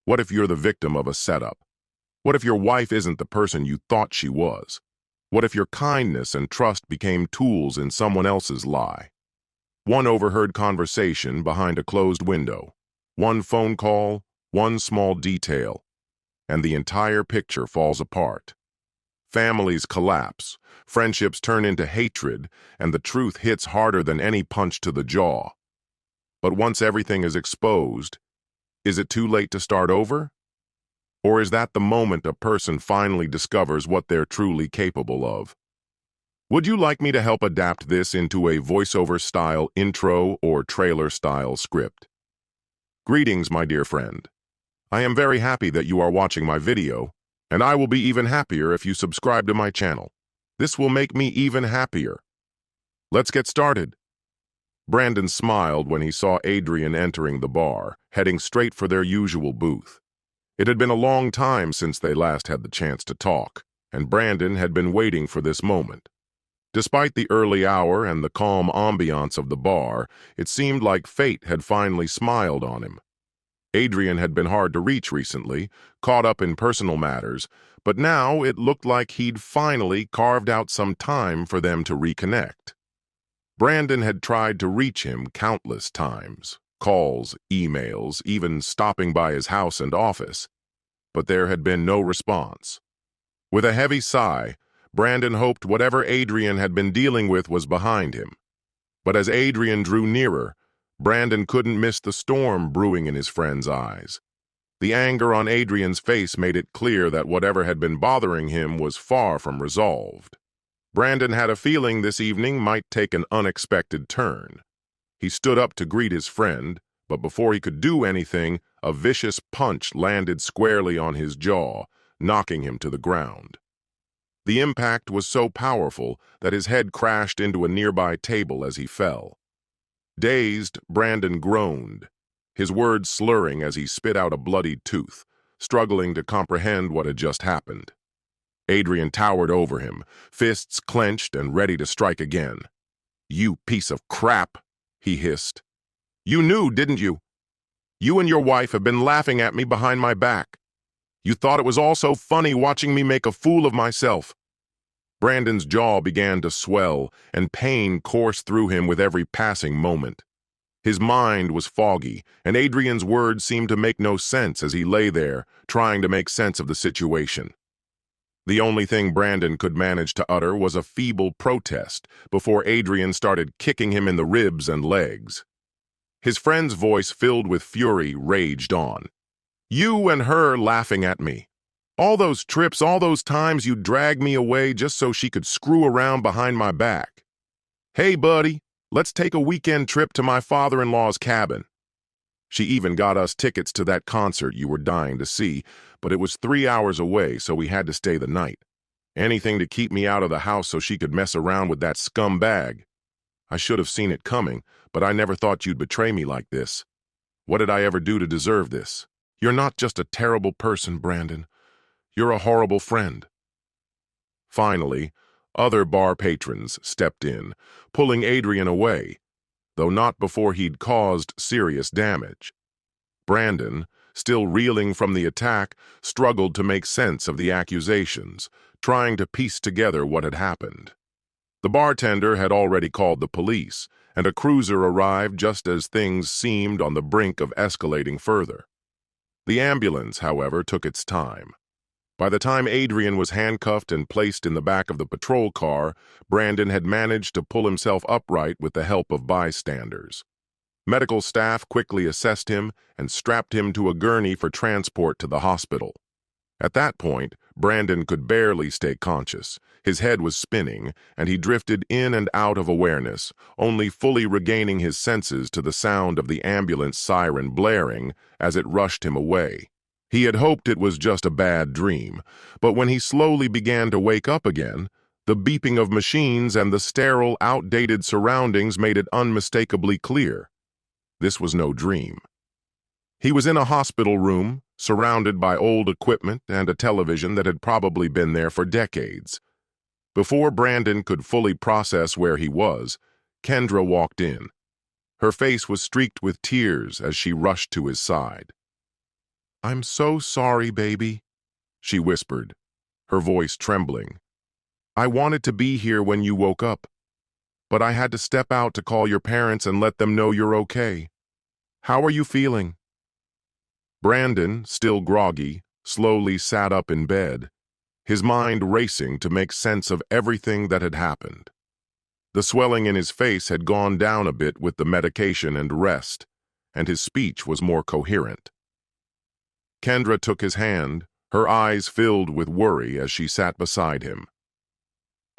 What if you're the victim of a setup? What if your wife isn't the person you thought she was? What if your kindness and trust became tools in someone else's lie? One overheard conversation behind a closed window, one phone call, one small detail, and the entire picture falls apart. Families collapse, friendships turn into hatred, and the truth hits harder than any punch to the jaw. But once everything is exposed, is it too late to start over? Or is that the moment a person finally discovers what they're truly capable of? Would you like me to help adapt this into a voiceover-style intro or trailer-style script? Greetings, my dear friend. I am very happy that you are watching my video, and I will be even happier if you subscribe to my channel. This will make me even happier. Let's get started. Brandon smiled when he saw Adrian entering the bar, heading straight for their usual booth. It had been a long time since they last had the chance to talk, and Brandon had been waiting for this moment. Despite the early hour and the calm ambiance of the bar, it seemed like fate had finally smiled on him. Adrian had been hard to reach recently, caught up in personal matters, but now it looked like he'd finally carved out some time for them to reconnect. Brandon had tried to reach him countless times, calls, emails, even stopping by his house and office, but there had been no response. With a heavy sigh, Brandon hoped whatever Adrian had been dealing with was behind him. But as Adrian drew nearer, Brandon couldn't miss the storm brewing in his friend's eyes. The anger on Adrian's face made it clear that whatever had been bothering him was far from resolved. Brandon had a feeling this evening might take an unexpected turn. He stood up to greet his friend, but before he could do anything, a vicious punch landed squarely on his jaw, knocking him to the ground. The impact was so powerful that his head crashed into a nearby table as he fell. Dazed, Brandon groaned, his words slurring as he spit out a bloodied tooth, struggling to comprehend what had just happened. Adrian towered over him, fists clenched and ready to strike again. "You piece of crap," he hissed. "You knew, didn't you? You and your wife have been laughing at me behind my back. You thought it was all so funny watching me make a fool of myself." Brandon's jaw began to swell, and pain coursed through him with every passing moment. His mind was foggy, and Adrian's words seemed to make no sense as he lay there, trying to make sense of the situation. The only thing Brandon could manage to utter was a feeble protest before Adrian started kicking him in the ribs and legs. His friend's voice, filled with fury, raged on. "You and her laughing at me. All those trips, all those times you dragged me away just so she could screw around behind my back. Hey, buddy, let's take a weekend trip to my father-in-law's cabin. She even got us tickets to that concert you were dying to see, but it was 3 hours away, so we had to stay the night. Anything to keep me out of the house so she could mess around with that scumbag. I should have seen it coming, but I never thought you'd betray me like this. What did I ever do to deserve this? You're not just a terrible person, Brandon. You're a horrible friend." Finally, other bar patrons stepped in, pulling Adrian away, though not before he'd caused serious damage. Brandon, still reeling from the attack, struggled to make sense of the accusations, trying to piece together what had happened. The bartender had already called the police, and a cruiser arrived just as things seemed on the brink of escalating further. The ambulance, however, took its time. By the time Adrian was handcuffed and placed in the back of the patrol car, Brandon had managed to pull himself upright with the help of bystanders. Medical staff quickly assessed him and strapped him to a gurney for transport to the hospital. At that point, Brandon could barely stay conscious. His head was spinning, and he drifted in and out of awareness, only fully regaining his senses to the sound of the ambulance siren blaring as it rushed him away. He had hoped it was just a bad dream, but when he slowly began to wake up again, the beeping of machines and the sterile, outdated surroundings made it unmistakably clear. This was no dream. He was in a hospital room, surrounded by old equipment and a television that had probably been there for decades. Before Brandon could fully process where he was, Kendra walked in. Her face was streaked with tears as she rushed to his side. I'm so sorry, baby, she whispered, her voice trembling. I wanted to be here when you woke up, but I had to step out to call your parents and let them know you're okay. How are you feeling? Brandon, still groggy, slowly sat up in bed, his mind racing to make sense of everything that had happened. The swelling in his face had gone down a bit with the medication and rest, and his speech was more coherent. Kendra took his hand, her eyes filled with worry as she sat beside him.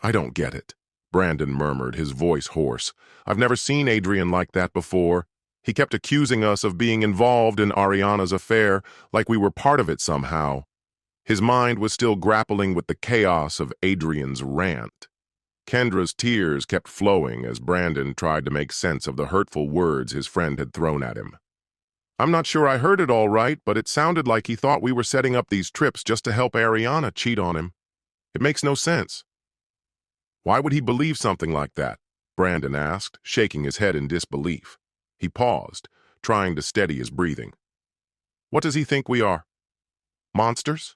I don't get it, Brandon murmured, his voice hoarse. I've never seen Adrian like that before. He kept accusing us of being involved in Ariana's affair, like we were part of it somehow. His mind was still grappling with the chaos of Adrian's rant. Kendra's tears kept flowing as Brandon tried to make sense of the hurtful words his friend had thrown at him. I'm not sure I heard it all right, but it sounded like he thought we were setting up these trips just to help Ariana cheat on him. It makes no sense. Why would he believe something like that? Brandon asked, shaking his head in disbelief. He paused, trying to steady his breathing. What does he think we are? Monsters?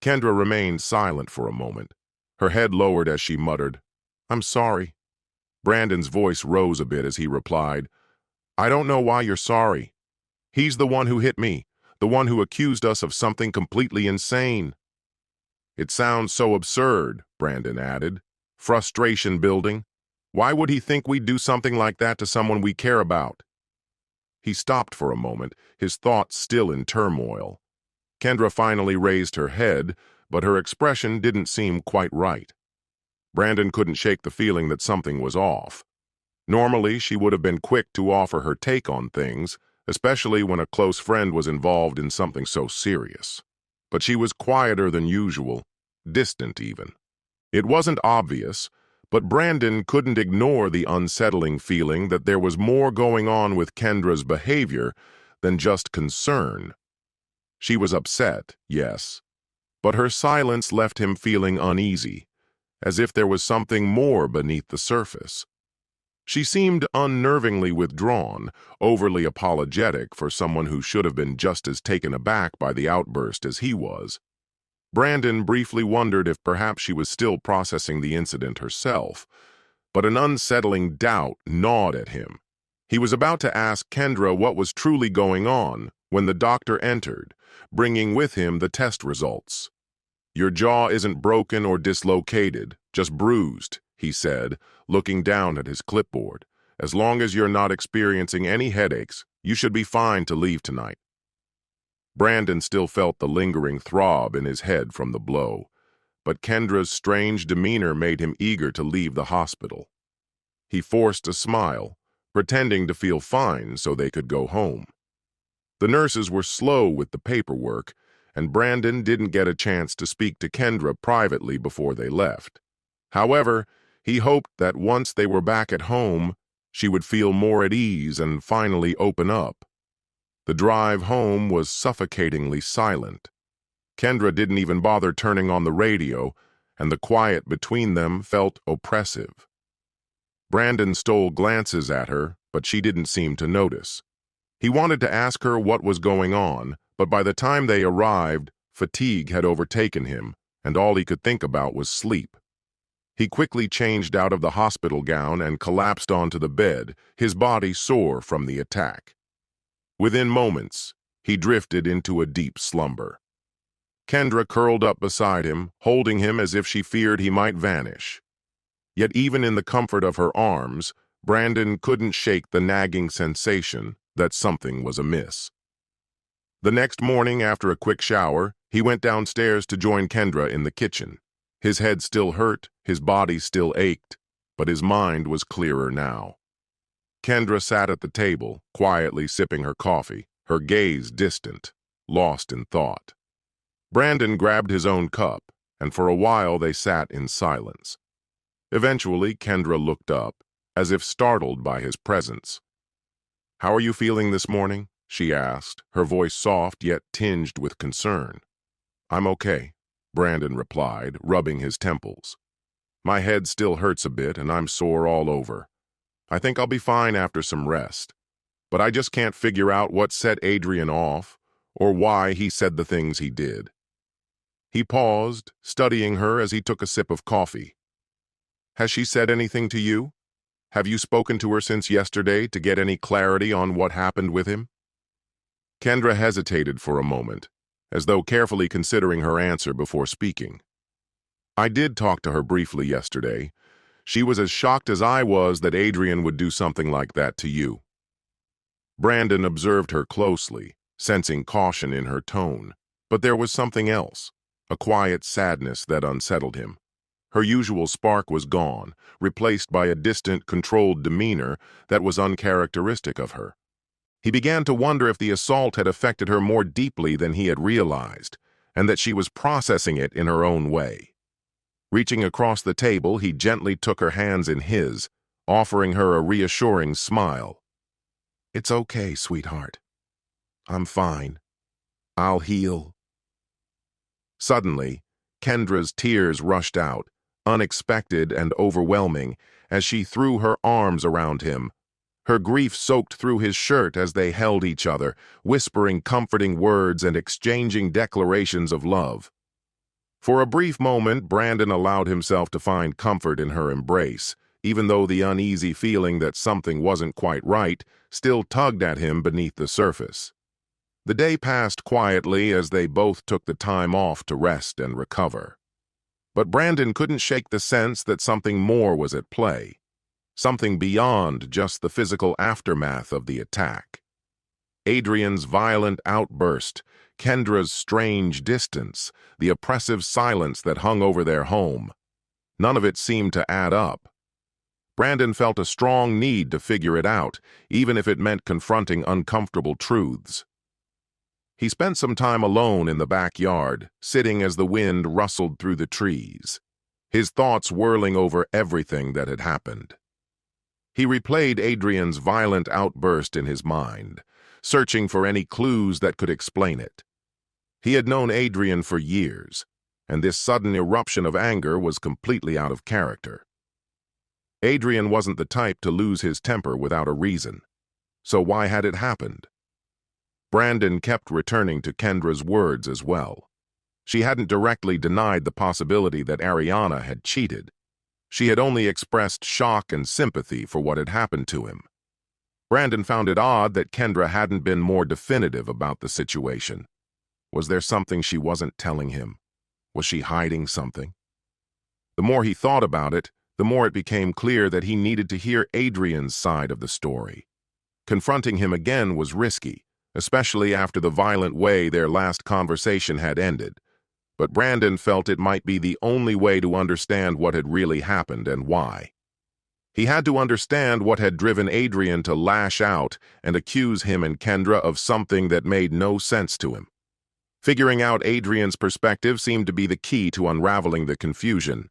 Kendra remained silent for a moment, her head lowered as she muttered, I'm sorry. Brandon's voice rose a bit as he replied, I don't know why you're sorry. He's the one who hit me, the one who accused us of something completely insane. It sounds so absurd, Brandon added. Frustration building. Why would he think we'd do something like that to someone we care about? He stopped for a moment, his thoughts still in turmoil. Kendra finally raised her head, but her expression didn't seem quite right. Brandon couldn't shake the feeling that something was off. Normally, she would have been quick to offer her take on things, especially when a close friend was involved in something so serious. But she was quieter than usual, distant even. It wasn't obvious, but Brandon couldn't ignore the unsettling feeling that there was more going on with Kendra's behavior than just concern. She was upset, yes, but her silence left him feeling uneasy, as if there was something more beneath the surface. She seemed unnervingly withdrawn, overly apologetic for someone who should have been just as taken aback by the outburst as he was. Brandon briefly wondered if perhaps she was still processing the incident herself, but an unsettling doubt gnawed at him. He was about to ask Kendra what was truly going on when the doctor entered, bringing with him the test results. Your jaw isn't broken or dislocated, just bruised, he said, looking down at his clipboard. As long as you're not experiencing any headaches, you should be fine to leave tonight. Brandon still felt the lingering throb in his head from the blow, but Kendra's strange demeanor made him eager to leave the hospital. He forced a smile, pretending to feel fine so they could go home. The nurses were slow with the paperwork, and Brandon didn't get a chance to speak to Kendra privately before they left. However, he hoped that once they were back at home, she would feel more at ease and finally open up. The drive home was suffocatingly silent. Kendra didn't even bother turning on the radio, and the quiet between them felt oppressive. Brandon stole glances at her, but she didn't seem to notice. He wanted to ask her what was going on, but by the time they arrived, fatigue had overtaken him, and all he could think about was sleep. He quickly changed out of the hospital gown and collapsed onto the bed, his body sore from the attack. Within moments, he drifted into a deep slumber. Kendra curled up beside him, holding him as if she feared he might vanish. Yet even in the comfort of her arms, Brandon couldn't shake the nagging sensation that something was amiss. The next morning, after a quick shower, he went downstairs to join Kendra in the kitchen. His head still hurt, his body still ached, but his mind was clearer now. Kendra sat at the table, quietly sipping her coffee, her gaze distant, lost in thought. Brandon grabbed his own cup, and for a while they sat in silence. Eventually, Kendra looked up, as if startled by his presence. "How are you feeling this morning?" she asked, her voice soft yet tinged with concern. "I'm okay," Brandon replied, rubbing his temples. "My head still hurts a bit, and I'm sore all over. I think I'll be fine after some rest. But I just can't figure out what set Adrian off, or why he said the things he did. He paused, studying her as he took a sip of coffee. Has she said anything to you? Have you spoken to her since yesterday to get any clarity on what happened with him? Kendra hesitated for a moment, as though carefully considering her answer before speaking. I did talk to her briefly yesterday. She was as shocked as I was that Adrian would do something like that to you. Brandon observed her closely, sensing caution in her tone, but there was something else, a quiet sadness that unsettled him. Her usual spark was gone, replaced by a distant, controlled demeanor that was uncharacteristic of her. He began to wonder if the assault had affected her more deeply than he had realized, and that she was processing it in her own way. Reaching across the table, he gently took her hands in his, offering her a reassuring smile. It's okay, sweetheart. I'm fine. I'll heal. Suddenly, Kendra's tears rushed out, unexpected and overwhelming, as she threw her arms around him. Her grief soaked through his shirt as they held each other, whispering comforting words and exchanging declarations of love. For a brief moment, Brandon allowed himself to find comfort in her embrace, even though the uneasy feeling that something wasn't quite right still tugged at him beneath the surface. The day passed quietly as they both took the time off to rest and recover. But Brandon couldn't shake the sense that something more was at play, something beyond just the physical aftermath of the attack. Adrian's violent outburst, Kendra's strange distance, the oppressive silence that hung over their home. None of it seemed to add up. Brandon felt a strong need to figure it out, even if it meant confronting uncomfortable truths. He spent some time alone in the backyard, sitting as the wind rustled through the trees, his thoughts whirling over everything that had happened. He replayed Adrian's violent outburst in his mind, searching for any clues that could explain it. He had known Adrian for years, and this sudden eruption of anger was completely out of character. Adrian wasn't the type to lose his temper without a reason, so why had it happened? Brandon kept returning to Kendra's words as well. She hadn't directly denied the possibility that Ariana had cheated. She had only expressed shock and sympathy for what had happened to him. Brandon found it odd that Kendra hadn't been more definitive about the situation. Was there something she wasn't telling him? Was she hiding something? The more he thought about it, the more it became clear that he needed to hear Adrian's side of the story. Confronting him again was risky, especially after the violent way their last conversation had ended. But Brandon felt it might be the only way to understand what had really happened and why. He had to understand what had driven Adrian to lash out and accuse him and Kendra of something that made no sense to him. Figuring out Adrian's perspective seemed to be the key to unraveling the confusion.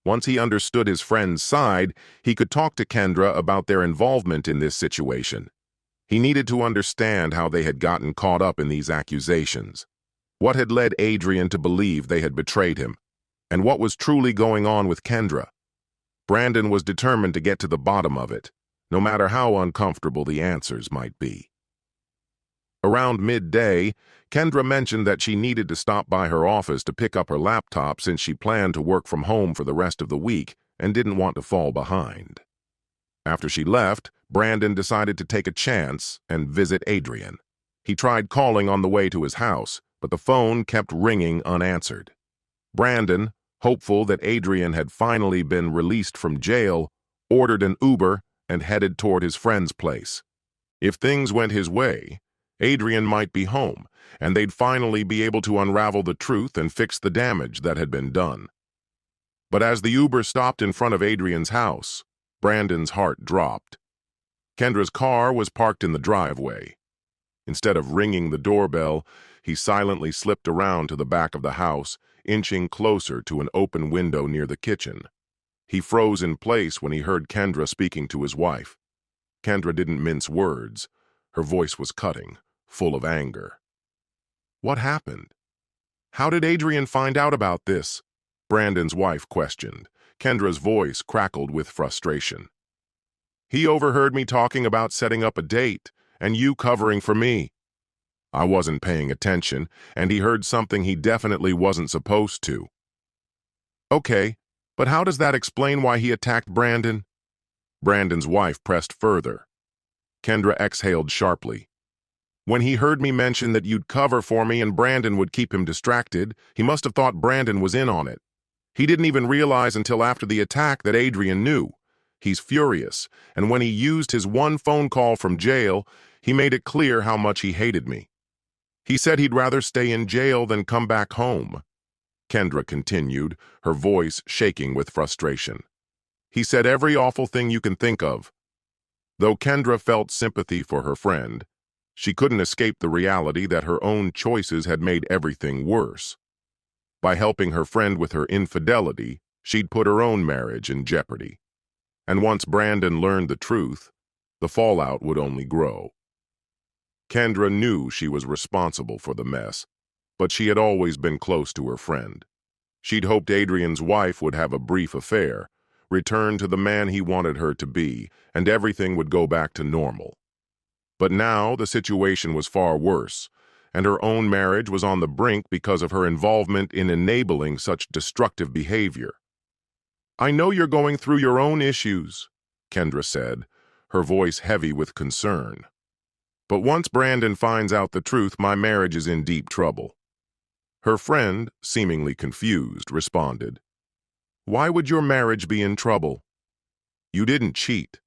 Once he understood his friend's side, he could talk to Kendra about their involvement in this situation. He needed to understand how they had gotten caught up in these accusations. What had led Adrian to believe they had betrayed him? And what was truly going on with Kendra? Brandon was determined to get to the bottom of it, no matter how uncomfortable the answers might be. Around midday, Kendra mentioned that she needed to stop by her office to pick up her laptop since she planned to work from home for the rest of the week and didn't want to fall behind. After she left, Brandon decided to take a chance and visit Adrian. He tried calling on the way to his house, but the phone kept ringing unanswered. Brandon, hopeful that Adrian had finally been released from jail, ordered an Uber and headed toward his friend's place. If things went his way, Adrian might be home, and they'd finally be able to unravel the truth and fix the damage that had been done. But as the Uber stopped in front of Adrian's house, Brandon's heart dropped. Kendra's car was parked in the driveway. Instead of ringing the doorbell, he silently slipped around to the back of the house, inching closer to an open window near the kitchen. He froze in place when he heard Kendra speaking to his wife. Kendra didn't mince words. Her voice was cutting, full of anger. What happened? How did Adrian find out about this? Brandon's wife questioned. Kendra's voice crackled with frustration. He overheard me talking about setting up a date, and you covering for me. I wasn't paying attention, and he heard something he definitely wasn't supposed to. Okay, but how does that explain why he attacked Brandon? Brandon's wife pressed further. Kendra exhaled sharply. When he heard me mention that you'd cover for me and Brandon would keep him distracted, he must have thought Brandon was in on it. He didn't even realize until after the attack that Adrian knew. He's furious, and when he used his one phone call from jail, he made it clear how much he hated me. He said he'd rather stay in jail than come back home. Kendra continued, her voice shaking with frustration. He said every awful thing you can think of. Though Kendra felt sympathy for her friend, she couldn't escape the reality that her own choices had made everything worse. By helping her friend with her infidelity, she'd put her own marriage in jeopardy. And once Brandon learned the truth, the fallout would only grow. Kendra knew she was responsible for the mess, but she had always been close to her friend. She'd hoped Adrian's wife would have a brief affair, return to the man he wanted her to be, and everything would go back to normal. But now the situation was far worse, and her own marriage was on the brink because of her involvement in enabling such destructive behavior. I know you're going through your own issues, Kendra said, her voice heavy with concern. But once Brandon finds out the truth, my marriage is in deep trouble. Her friend, seemingly confused, responded, Why would your marriage be in trouble? You didn't cheat.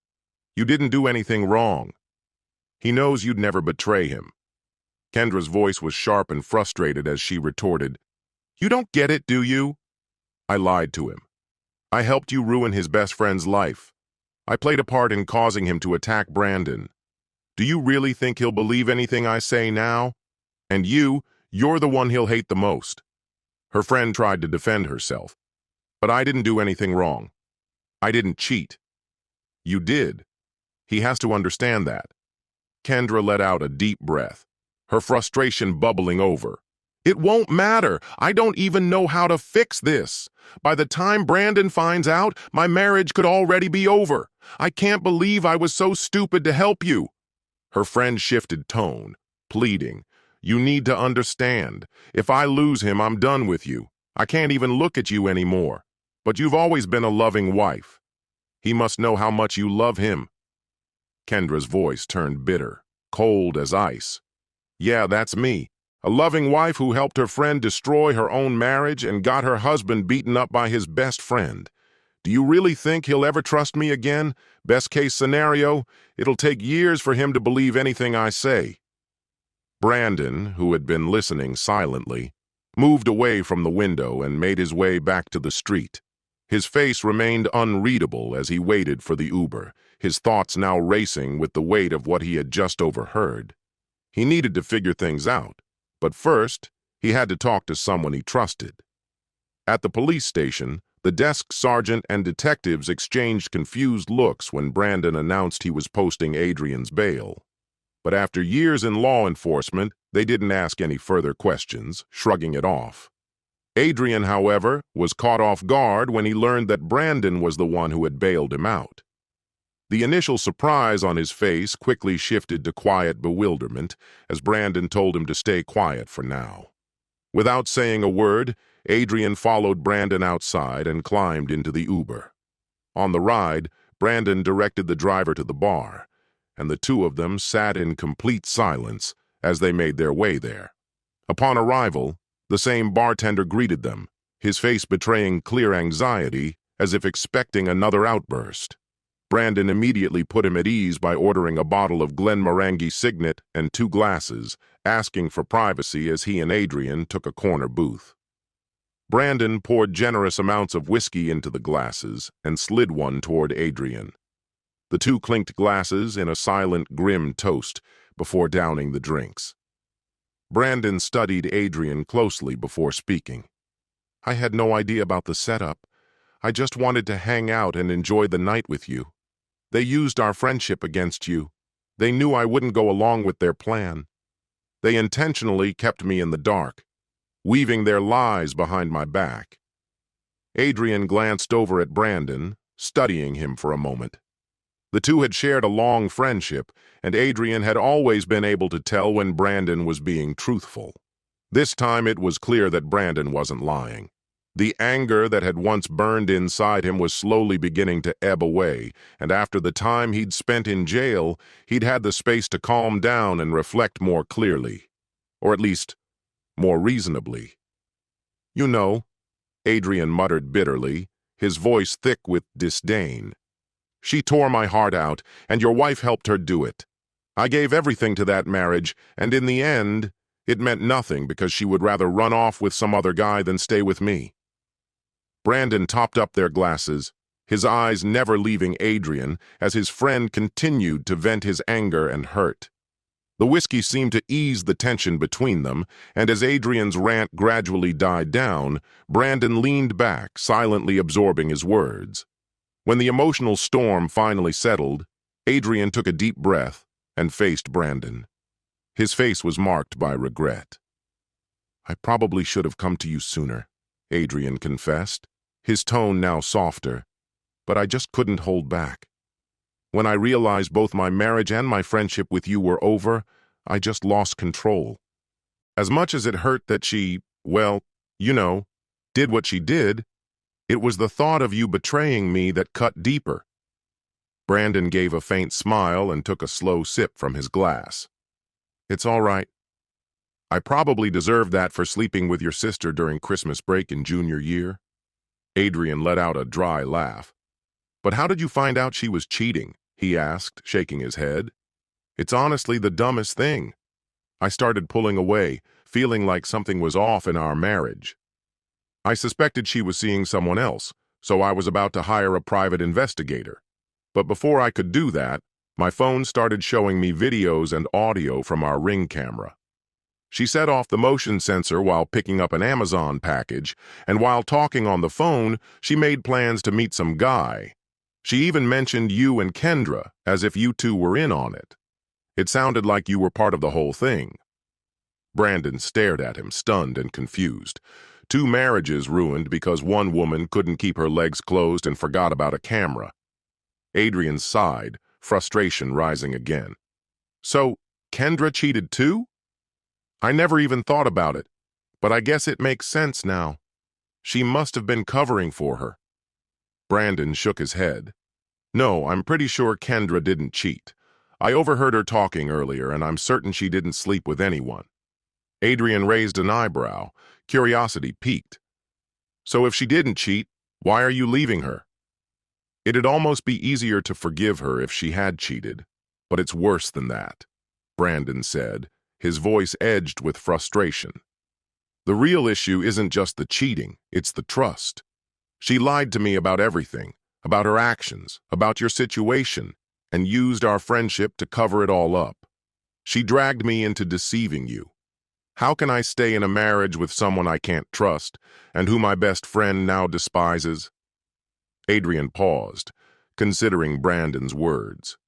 You didn't do anything wrong. He knows you'd never betray him. Kendra's voice was sharp and frustrated as she retorted, You don't get it, do you? I lied to him. I helped you ruin his best friend's life. I played a part in causing him to attack Brandon. Do you really think he'll believe anything I say now? And you're the one he'll hate the most. Her friend tried to defend herself. But I didn't do anything wrong. I didn't cheat. You did. He has to understand that. Kendra let out a deep breath, her frustration bubbling over. It won't matter. I don't even know how to fix this. By the time Brandon finds out, my marriage could already be over. I can't believe I was so stupid to help you. Her friend shifted tone, pleading. You need to understand. If I lose him, I'm done with you. I can't even look at you anymore. But you've always been a loving wife. He must know how much you love him. Kendra's voice turned bitter, cold as ice. Yeah, that's me. A loving wife who helped her friend destroy her own marriage and got her husband beaten up by his best friend. Do you really think he'll ever trust me again? Best case scenario, it'll take years for him to believe anything I say. Brandon, who had been listening silently, moved away from the window and made his way back to the street. His face remained unreadable as he waited for the Uber, his thoughts now racing with the weight of what he had just overheard. He needed to figure things out, but first, he had to talk to someone he trusted. At the police station, the desk sergeant and detectives exchanged confused looks when Brandon announced he was posting Adrian's bail. But after years in law enforcement, they didn't ask any further questions, shrugging it off. Adrian, however, was caught off guard when he learned that Brandon was the one who had bailed him out. The initial surprise on his face quickly shifted to quiet bewilderment as Brandon told him to stay quiet for now. Without saying a word, Adrian followed Brandon outside and climbed into the Uber. On the ride, Brandon directed the driver to the bar, and the two of them sat in complete silence as they made their way there. Upon arrival, the same bartender greeted them, his face betraying clear anxiety as if expecting another outburst. Brandon immediately put him at ease by ordering a bottle of Glenmorangie Signet and 2 glasses, asking for privacy as he and Adrian took a corner booth. Brandon poured generous amounts of whiskey into the glasses and slid one toward Adrian. The two clinked glasses in a silent, grim toast before downing the drinks. Brandon studied Adrian closely before speaking. I had no idea about the setup. I just wanted to hang out and enjoy the night with you. They used our friendship against you. They knew I wouldn't go along with their plan. They intentionally kept me in the dark, weaving their lies behind my back. Adrian glanced over at Brandon, studying him for a moment. The two had shared a long friendship, and Adrian had always been able to tell when Brandon was being truthful. This time it was clear that Brandon wasn't lying. The anger that had once burned inside him was slowly beginning to ebb away, and after the time he'd spent in jail, he'd had the space to calm down and reflect more clearly. Or at least, more reasonably. "You know," Adrian muttered bitterly, his voice thick with disdain. "She tore my heart out, and your wife helped her do it. I gave everything to that marriage, and in the end, it meant nothing because she would rather run off with some other guy than stay with me." Brandon topped up their glasses, his eyes never leaving Adrian as his friend continued to vent his anger and hurt. The whiskey seemed to ease the tension between them, and as Adrian's rant gradually died down, Brandon leaned back, silently absorbing his words. When the emotional storm finally settled, Adrian took a deep breath and faced Brandon. His face was marked by regret. "I probably should have come to you sooner," Adrian confessed, his tone now softer, "but I just couldn't hold back. When I realized both my marriage and my friendship with you were over, I just lost control. As much as it hurt that she, well, you know, did what she did, it was the thought of you betraying me that cut deeper." Brandon gave a faint smile and took a slow sip from his glass. "It's all right. I probably deserved that for sleeping with your sister during Christmas break in junior year." Adrian let out a dry laugh. "But how did you find out she was cheating?" he asked, shaking his head. "It's honestly the dumbest thing. I started pulling away, feeling like something was off in our marriage. I suspected she was seeing someone else, so I was about to hire a private investigator. But before I could do that, my phone started showing me videos and audio from our Ring camera. She set off the motion sensor while picking up an Amazon package, and while talking on the phone, she made plans to meet some guy. She even mentioned you and Kendra, as if you two were in on it. It sounded like you were part of the whole thing." Brandon stared at him, stunned and confused. Two marriages ruined because one woman couldn't keep her legs closed and forgot about a camera. Adrian sighed, frustration rising again. "So, Kendra cheated too? I never even thought about it, but I guess it makes sense now. She must have been covering for her." Brandon shook his head. "No, I'm pretty sure Kendra didn't cheat. I overheard her talking earlier, and I'm certain she didn't sleep with anyone." Adrian raised an eyebrow, curiosity piqued. "So if she didn't cheat, why are you leaving her?" "It'd almost be easier to forgive her if she had cheated, but it's worse than that," Brandon said, his voice edged with frustration. "The real issue isn't just the cheating, it's the trust. She lied to me about everything, about her actions, about your situation, and used our friendship to cover it all up. She dragged me into deceiving you. How can I stay in a marriage with someone I can't trust, and who my best friend now despises?" Adrian paused, considering Brandon's words.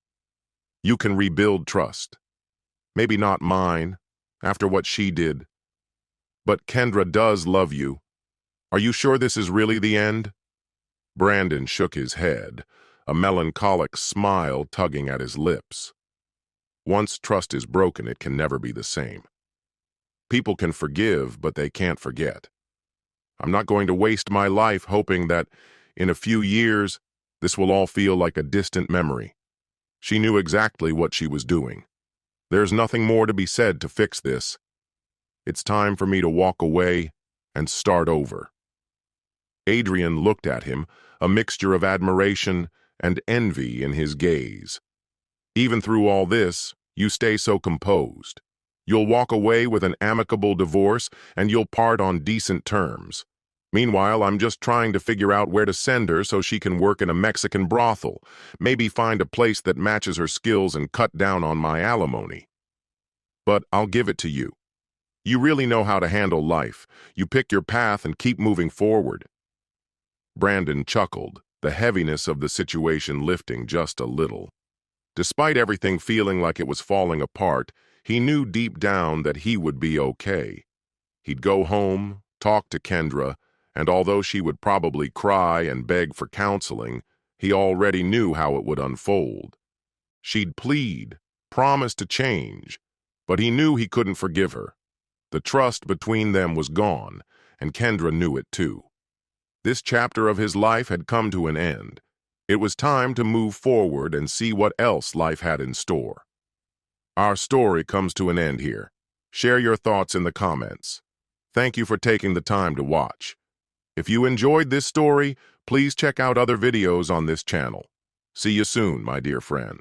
"You can rebuild trust. Maybe not mine, after what she did. But Kendra does love you. Are you sure this is really the end?" Brandon shook his head, a melancholic smile tugging at his lips. "Once trust is broken, it can never be the same. People can forgive, but they can't forget. I'm not going to waste my life hoping that, in a few years, this will all feel like a distant memory. She knew exactly what she was doing. There's nothing more to be said to fix this. It's time for me to walk away and start over." Adrian looked at him, a mixture of admiration and envy in his gaze. "Even through all this, you stay so composed. You'll walk away with an amicable divorce, and you'll part on decent terms. Meanwhile, I'm just trying to figure out where to send her so she can work in a Mexican brothel, maybe find a place that matches her skills and cut down on my alimony. But I'll give it to you. You really know how to handle life. You pick your path and keep moving forward." Brandon chuckled, the heaviness of the situation lifting just a little. Despite everything feeling like it was falling apart, he knew deep down that he would be okay. He'd go home, talk to Kendra, and although she would probably cry and beg for counseling, He already knew how it would unfold. She'd plead, promise to change, but he knew he couldn't forgive her. The trust between them was gone, and Kendra knew it too. This chapter of his life had come to an end. It was time to move forward and see what else life had in store. Our story comes to an end here. Share your thoughts in the comments. Thank you for taking the time to watch. If you enjoyed this story, please check out other videos on this channel. See you soon, my dear friend.